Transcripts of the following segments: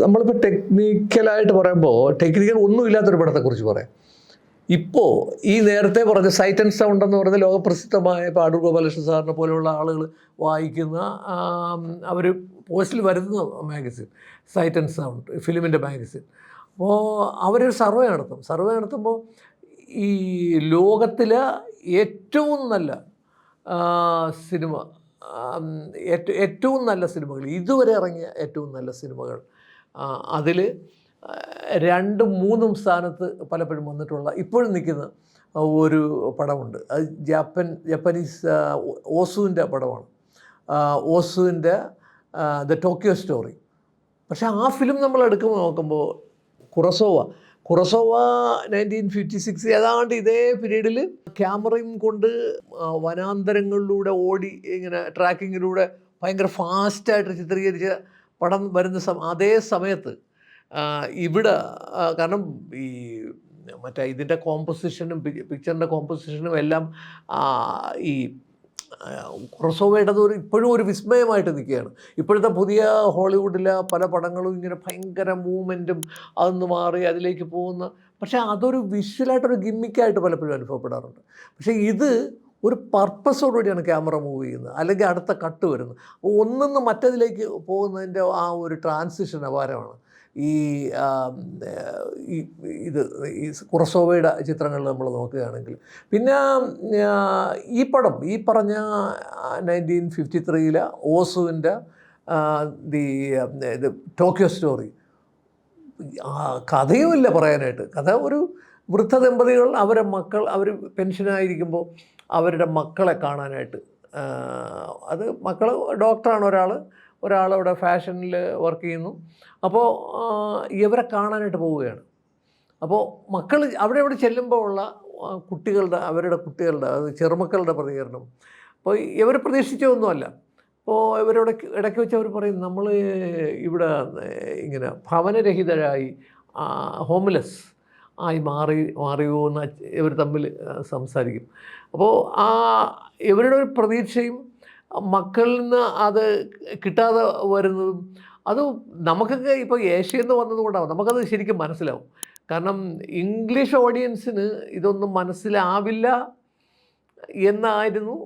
നമ്മളിപ്പോൾ ടെക്നിക്കലായിട്ട് പറയുമ്പോൾ ടെക്നിക്കൽ ഒന്നുമില്ലാത്തൊരു പടത്തെക്കുറിച്ച് പറയാം. ഇപ്പോൾ ഈ നേരത്തെ പറഞ്ഞ സൈറ്റ് ആൻഡ് സൗണ്ട് എന്ന് പറയുന്ന ലോകപ്രസിദ്ധമായ ഇപ്പോൾ അടൂർ ഗോപാലകൃഷ്ണൻ സാറിനെ പോലെയുള്ള ആളുകൾ വായിക്കുന്ന അവർ പോസ്റ്റിൽ വരുന്ന മാഗസിൻ സൈറ്റ് ആൻഡ് സൗണ്ട് ഫിലിമിൻ്റെ മാഗസിൻ. അപ്പോൾ അവരൊരു സർവേ നടത്തും. സർവേ നടത്തുമ്പോൾ ഈ ലോകത്തിലെ ഏറ്റവും നല്ല സിനിമ ഏറ്റവും നല്ല സിനിമകൾ ഇതുവരെ ഇറങ്ങിയ ഏറ്റവും നല്ല സിനിമകൾ അതിൽ 2, 3 സ്ഥാനത്ത് പലപ്പോഴും വന്നിട്ടുള്ള ഇപ്പോഴും നിൽക്കുന്ന ഒരു പടമുണ്ട്. അത് ജാപ്പനീസ് ഓസുവിൻ്റെ പടമാണ്. ഓസുവിൻ്റെ ദ ടോക്കിയോ സ്റ്റോറി. പക്ഷേ ആ ഫിലിം നമ്മൾ എടുക്കുമ്പോൾ നോക്കുമ്പോൾ കുറസോവ 1956 ഏതാണ്ട് ഇതേ പീരീഡിൽ ക്യാമറയും കൊണ്ട് വനാന്തരങ്ങളിലൂടെ ഓടി ഇങ്ങനെ ട്രാക്കിങ്ങിലൂടെ ഭയങ്കര ഫാസ്റ്റായിട്ട് ചിത്രീകരിച്ച പടം വരുന്ന അതേ സമയത്ത് ഇവിടെ കാരണം ഈ മറ്റേ ഇതിൻ്റെ കോമ്പോസിഷനും പിക്ചറിൻ്റെ കോമ്പോസിഷനും എല്ലാം ഈ കുറസോവയുടേത് ഇപ്പോഴും ഒരു വിസ്മയമായിട്ട് നിൽക്കുകയാണ്. ഇപ്പോഴത്തെ പുതിയ ഹോളിവുഡിലെ പല പടങ്ങളും ഇങ്ങനെ ഭയങ്കര മൂവ്മെൻറ്റും അതൊന്ന് മാറി അതിലേക്ക് പോകുന്ന, പക്ഷേ അതൊരു വിഷ്വലായിട്ടൊരു ഗിമ്മിക്കായിട്ട് പലപ്പോഴും അനുഭവപ്പെടാറുണ്ട്. പക്ഷേ ഇത് ഒരു പർപ്പസോടുകൂടിയാണ് ക്യാമറ മൂവ് ചെയ്യുന്നത്, അല്ലെങ്കിൽ അടുത്ത കട്ട് വരുന്നത്. ഒന്നിന്ന് മറ്റതിലേക്ക് പോകുന്നതിൻ്റെ ആ ഒരു ട്രാൻസിഷൻ അപാരമാണ്. ഈ കുറസോവയുടെ ചിത്രങ്ങൾ നമ്മൾ നോക്കുകയാണെങ്കിൽ. പിന്നെ ഈ പടം ഈ പറഞ്ഞ 1953 ഓസുവിൻ്റെ ഇത് ടോക്കിയോ സ്റ്റോറി കഥയുമില്ല പറയാനായിട്ട്. കഥ ഒരു വൃദ്ധ ദമ്പതികൾ അവർ പെൻഷനായിരിക്കുമ്പോൾ അവരുടെ മക്കളെ കാണാനായിട്ട്, അത് മക്കൾ ഡോക്ടറാണ്, ഒരാളവിടെ ഫാഷനിൽ വർക്ക് ചെയ്യുന്നു. അപ്പോൾ ഇവരെ കാണാനായിട്ട് പോവുകയാണ്. അപ്പോൾ മക്കൾ അവിടെ ചെല്ലുമ്പോൾ ഉള്ള അവരുടെ കുട്ടികളുടെ അത് ചെറുമക്കളുടെ പ്രതികരണം അപ്പോൾ ഇവർ പ്രതീക്ഷിച്ചൊന്നുമല്ല. അപ്പോൾ ഇവരോട് ഇടയ്ക്ക് വെച്ച് അവർ പറയും, നമ്മൾ ഇവിടെ ഇങ്ങനെ ഭവനരഹിതരായി ഹോംലെസ് ആയി മാറിയോ എന്ന് ഇവർ തമ്മിൽ സംസാരിക്കും. അപ്പോൾ ഇവരുടെ ഒരു പ്രതീക്ഷയും മക്കളിൽ നിന്ന് അത് കിട്ടാതെ വരുന്നതും അത് നമുക്കൊക്കെ ഇപ്പോൾ ഏഷ്യയിൽ നിന്ന് വന്നതുകൊണ്ടാവും നമുക്കത് ശരിക്കും മനസ്സിലാവും. കാരണം ഇംഗ്ലീഷ് ഓഡിയൻസിന് ഇതൊന്നും മനസ്സിലാവില്ല എന്നായിരുന്നു,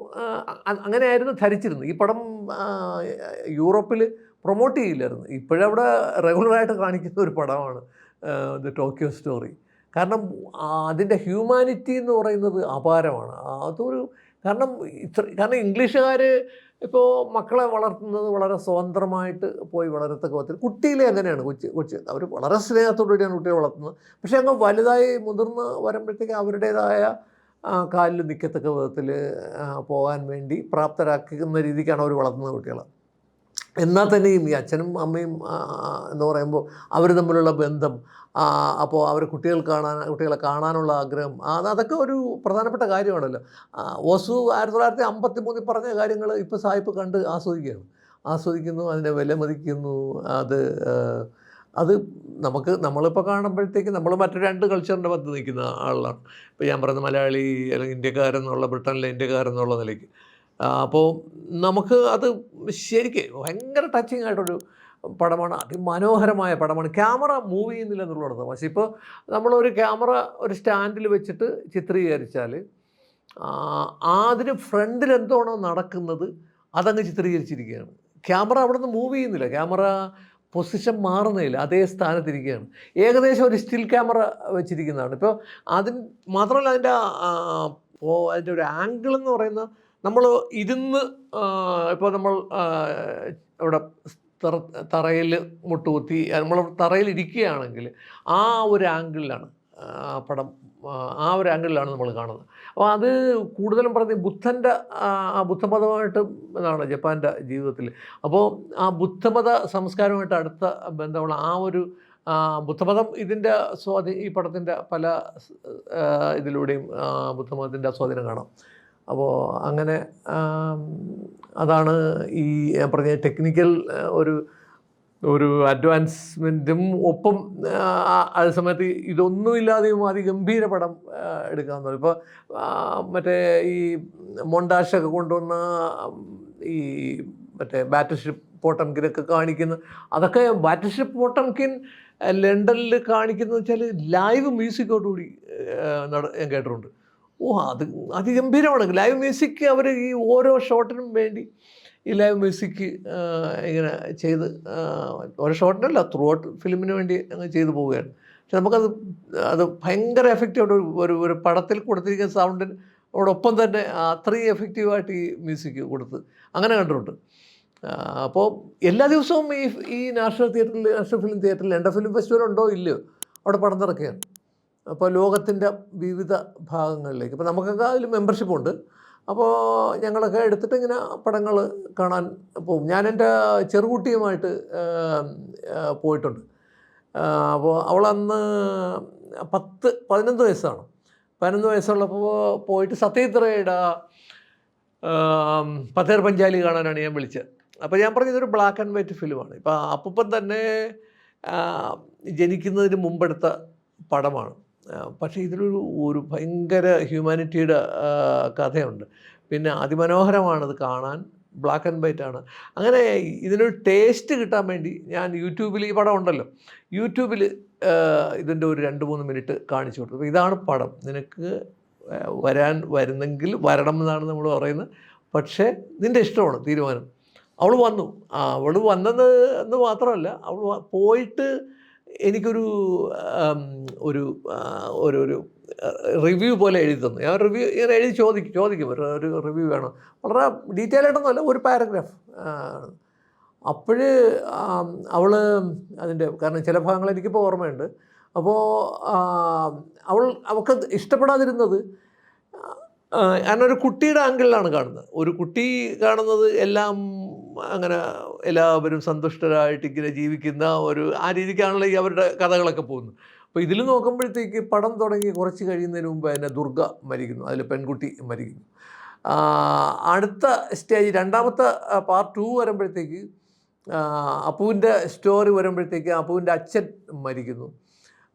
അങ്ങനെയായിരുന്നു ധരിച്ചിരുന്നത്. ഈ പടം യൂറോപ്പിൽ പ്രൊമോട്ട് ചെയ്യില്ലായിരുന്നു. ഇപ്പോഴവിടെ റെഗുലറായിട്ട് കാണിക്കുന്ന ഒരു പടമാണ് ദ ടോക്കിയോ സ്റ്റോറി. കാരണം അതിൻ്റെ ഹ്യൂമാനിറ്റി എന്ന് പറയുന്നത് അപാരമാണ്. കാരണം ഇംഗ്ലീഷുകാർ ഇപ്പോൾ മക്കളെ വളർത്തുന്നത് വളരെ സ്വതന്ത്രമായിട്ട് പോയി വളരത്തക്ക വിധത്തിൽ കുട്ടിയിലെ അങ്ങനെയാണ്. കൊച്ച് അവർ വളരെ സ്നേഹത്തോടുകൂടിയാണ് കുട്ടിയെ വളർത്തുന്നത്. പക്ഷേ അങ്ങ് വലുതായി മുതിർന്ന് വരുമ്പോഴത്തേക്ക് അവരുടേതായ കാലിൽ നിൽക്കത്തക്ക വിധത്തിൽ പോകാൻ വേണ്ടി പ്രാപ്തരാക്കുന്ന രീതിക്കാണ് അവർ വളർത്തുന്ന കുട്ടികളെ. എന്നാൽ തന്നെയും ഈ അച്ഛനും അമ്മയും എന്ന് പറയുമ്പോൾ അവർ തമ്മിലുള്ള ബന്ധം, അപ്പോൾ അവർ കുട്ടികളെ കാണാനുള്ള ആഗ്രഹം, അതൊക്കെ ഒരു പ്രധാനപ്പെട്ട കാര്യമാണല്ലോ. ഓസു 1953 പറഞ്ഞ കാര്യങ്ങൾ ഇപ്പോൾ സായിപ്പ് കണ്ട് ആസ്വദിക്കുന്നു, അതിനെ വിലമതിക്കുന്നു. അത് നമ്മളിപ്പോൾ കാണുമ്പോഴത്തേക്ക് നമ്മൾ മറ്റു 2 കൾച്ചറിൻ്റെ മധ്യ നിൽക്കുന്ന ആളാണ്. ഇപ്പോൾ ഞാൻ പറയുന്നത് മലയാളി അല്ലെങ്കിൽ ഇന്ത്യക്കാരെന്നുള്ള, ബ്രിട്ടനിലെ ഇന്ത്യക്കാരെന്നുള്ള നിലയ്ക്ക്. അപ്പോൾ നമുക്ക് അത് ശരിക്കും ഭയങ്കര ടച്ചിങ് ആയിട്ടൊരു പടമാണ്. അതിമനോഹരമായ പടമാണ്. ക്യാമറ മൂവ് ചെയ്യുന്നില്ല എന്നുള്ളത്. പക്ഷേ ഇപ്പോൾ നമ്മളൊരു ക്യാമറ ഒരു സ്റ്റാൻഡിൽ വെച്ചിട്ട് ചിത്രീകരിച്ചാൽ അതിന് ഫ്രണ്ടിൽ എന്താണോ നടക്കുന്നത് അതങ്ങ് ചിത്രീകരിച്ചിരിക്കുകയാണ്. ക്യാമറ അവിടെ നിന്ന് മൂവ് ചെയ്യുന്നില്ല, ക്യാമറ പൊസിഷൻ മാറുന്നില്ല, അതേ സ്ഥാനത്തിരിക്കുകയാണ്. ഏകദേശം ഒരു സ്റ്റിൽ ക്യാമറ വെച്ചിരിക്കുന്നതാണ്. ഇപ്പോൾ അതിന് മാത്രമല്ല അതിൻ്റെ ഒരു ആംഗിൾ എന്ന് പറയുന്ന, നമ്മൾ ഇരുന്ന് ഇപ്പോൾ നമ്മൾ ഇവിടെ തറയിൽ മുട്ടുകുത്തി നമ്മൾ തറയിൽ ഇരിക്കുകയാണെങ്കിൽ ആ ഒരു ആംഗിളിലാണ് പടം, ആ ഒരു ആംഗിളിലാണ് നമ്മൾ കാണുന്നത്. അപ്പോൾ അത് കൂടുതലും പറഞ്ഞ് ബുദ്ധമതമായിട്ട് ഇതാണ് ജപ്പാൻ്റെ ജീവിതത്തിൽ. അപ്പോൾ ആ ബുദ്ധമത സംസ്കാരമായിട്ട് അടുത്ത ബന്ധമുള്ള ആ ഒരു ബുദ്ധമതം ഇതിൻ്റെ ഈ പടത്തിൻ്റെ പല ഇതിലൂടെയും ബുദ്ധമതത്തിൻ്റെ സ്വാധീനം കാണാം. അപ്പോൾ അങ്ങനെ അതാണ് ഈ പറഞ്ഞ ടെക്നിക്കൽ ഒരു അഡ്വാൻസ്മെൻറ്റും ഒപ്പം അതേ സമയത്ത് ഇതൊന്നുമില്ലാതെയും അതിഗംഭീര പടം എടുക്കാമെന്ന് പറയും. ഇപ്പോൾ മറ്റേ ഈ മൊണ്ടാഷൊക്കെ കൊണ്ടുവന്ന ഈ മറ്റേ ബാറ്റിൽഷിപ്പ് പോട്ടംകിനൊക്കെ കാണിക്കുന്ന, അതൊക്കെ ബാറ്റിൽഷിപ്പ് പോട്ടംകിൻ ലണ്ടനിൽ കാണിക്കുന്നത് വെച്ചാൽ ലൈവ് മ്യൂസിക്കോടുകൂടി ഞാൻ കേട്ടിട്ടുണ്ട്. അത് അതിഗംഭീരമാണ്. ലൈവ് മ്യൂസിക് അവർ ഈ ഓരോ ഷോട്ടിനും വേണ്ടി ഈ ലൈവ് മ്യൂസിക് ഇങ്ങനെ ചെയ്ത് ഓരോ ഷോട്ടിനല്ല ത്രൂ ഔട്ട് ഫിലിമിന് വേണ്ടി അങ്ങ് ചെയ്തു പോവുകയാണ്. പക്ഷെ നമുക്കത് ഭയങ്കര എഫക്റ്റീവായിട്ട് ഒരു പടത്തിൽ കൊടുത്തിരിക്കുന്ന സൗണ്ടിനോടൊപ്പം തന്നെ അത്രയും എഫക്റ്റീവായിട്ട് ഈ മ്യൂസിക് കൊടുത്ത് അങ്ങനെ കണ്ടിട്ടുണ്ട്. അപ്പോൾ എല്ലാ ദിവസവും ഈ നാഷണൽ ഫിലിം തിയേറ്ററിൽ ലണ്ടൻ ഫിലിം ഫെസ്റ്റിവൽ ഉണ്ടോ ഇല്ലയോ അവിടെ പടം നിറക്കുകയാണ്. അപ്പോൾ ലോകത്തിൻ്റെ വിവിധ ഭാഗങ്ങളിലേക്ക്, ഇപ്പോൾ നമുക്കൊക്കെ അതിൽ മെമ്പർഷിപ്പുണ്ട്. അപ്പോൾ ഞങ്ങളൊക്കെ എടുത്തിട്ട് ഇങ്ങനെ പടങ്ങൾ കാണാൻ പോകും. ഞാൻ എൻ്റെ ചെറുകുട്ടിയുമായിട്ട് പോയിട്ടുണ്ട്. അപ്പോൾ അവളന്ന് 11 വയസ്സാണ്. 11 വയസ്സുള്ളപ്പോൾ പോയിട്ട് സത്യജിത്രയുടെ പത്തേർ പഞ്ചാലി കാണാനാണ് ഞാൻ വിളിച്ചത്. അപ്പോൾ ഞാൻ പറഞ്ഞു ഇതൊരു ബ്ലാക്ക് ആൻഡ് വൈറ്റ് ഫിലിമാണ്. ഇപ്പോൾ അപ്പൂപ്പൻ തന്നെ ജനിക്കുന്നതിന് മുമ്പെടുത്ത പടമാണ്. പക്ഷേ ഇതിലൊരു ഭയങ്കര ഹ്യൂമാനിറ്റിയുടെ കഥയുണ്ട്. പിന്നെ അതിമനോഹരമാണത് കാണാൻ. ബ്ലാക്ക് ആൻഡ് വൈറ്റ് ആണ്. അങ്ങനെ ഇതിനൊരു ടേസ്റ്റ് കിട്ടാൻ വേണ്ടി ഞാൻ യൂട്യൂബിൽ, ഈ പടം ഉണ്ടല്ലോ, യൂട്യൂബിൽ ഇതിൻ്റെ ഒരു 2-3 മിനിറ്റ് കാണിച്ചു കൊടുത്തു. അപ്പോൾ ഇതാണ് പടം, നിനക്ക് വരുന്നെങ്കിൽ വരണം എന്നാണ് നമ്മൾ പറയുന്നത്. പക്ഷേ നിൻ്റെ ഇഷ്ടമാണ് തീരുമാനം. അവൾ വന്നു. അവൾ വന്നത് എന്ന് മാത്രമല്ല, അവൾ പോയിട്ട് എനിക്കൊരു ഒരു ഒരു റിവ്യൂ പോലെ എഴുതി തന്നു. ഞാൻ റിവ്യൂ ഇങ്ങനെ എഴുതി ചോദിക്കും ഒരു റിവ്യൂ വേണം. വളരെ ഡീറ്റെയിൽ ആയിട്ടൊന്നുമല്ല, ഒരു പാരഗ്രാഫ്. അപ്പോൾ അവൾ അതിൻ്റെ, കാരണം ചില ഭാഗങ്ങൾ എനിക്കിപ്പോൾ ഓർമ്മയുണ്ട്. അപ്പോൾ അവൾക്ക് ഇഷ്ടപ്പെടാതിരുന്നത്, ഞാനൊരു കുട്ടിയുടെ ആംഗിളിലാണ് കാണുന്നത്. ഒരു കുട്ടി കാണുന്നത് എല്ലാം അങ്ങനെ എല്ലാവരും സന്തുഷ്ടരായിട്ട് ഇങ്ങനെ ജീവിക്കുന്ന ആ രീതിക്കാണല്ലോ ഈ അവരുടെ കഥകളൊക്കെ പോകുന്നത്. അപ്പോൾ ഇതിൽ നോക്കുമ്പോഴത്തേക്ക് പടം തുടങ്ങി കുറച്ച് കഴിയുന്നതിന് മുമ്പ് തന്നെ ദുർഗ മരിക്കുന്നു, അതിൽ പെൺകുട്ടി മരിക്കുന്നു. അടുത്ത സ്റ്റേജ്, രണ്ടാമത്തെ പാർട്ട് 2 വരുമ്പോഴത്തേക്ക് അപ്പുവിൻ്റെ സ്റ്റോറി വരുമ്പോഴത്തേക്ക് അപ്പുവിൻ്റെ അച്ഛൻ മരിക്കുന്നു.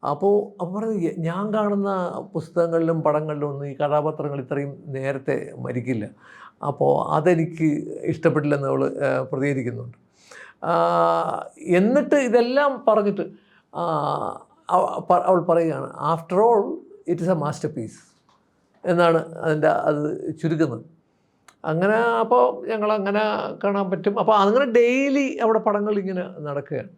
അപ്പോൾ പറഞ്ഞു, ഞാൻ കാണുന്ന പുസ്തകങ്ങളിലും പടങ്ങളിലും ഒന്നും ഈ കഥാപാത്രങ്ങൾ ഇത്രയും നേരത്തെ മരിക്കില്ല. അപ്പോൾ അതെനിക്ക് ഇഷ്ടപ്പെട്ടില്ലെന്ന് അവൾ പ്രതികരിക്കുന്നുണ്ട്. എന്നിട്ട് ഇതെല്ലാം പറഞ്ഞിട്ട് അവൾ പറയുകയാണ്, after all it is a masterpiece എന്നാണ് അത് ചുരുക്കുന്നത്. അങ്ങനെ അപ്പോൾ ഞങ്ങളങ്ങനെ കാണാൻ പറ്റും. അപ്പോൾ അങ്ങനെ ഡെയിലി അവിടെ പടങ്ങൾ ഇങ്ങനെ നടക്കുകയാണ്.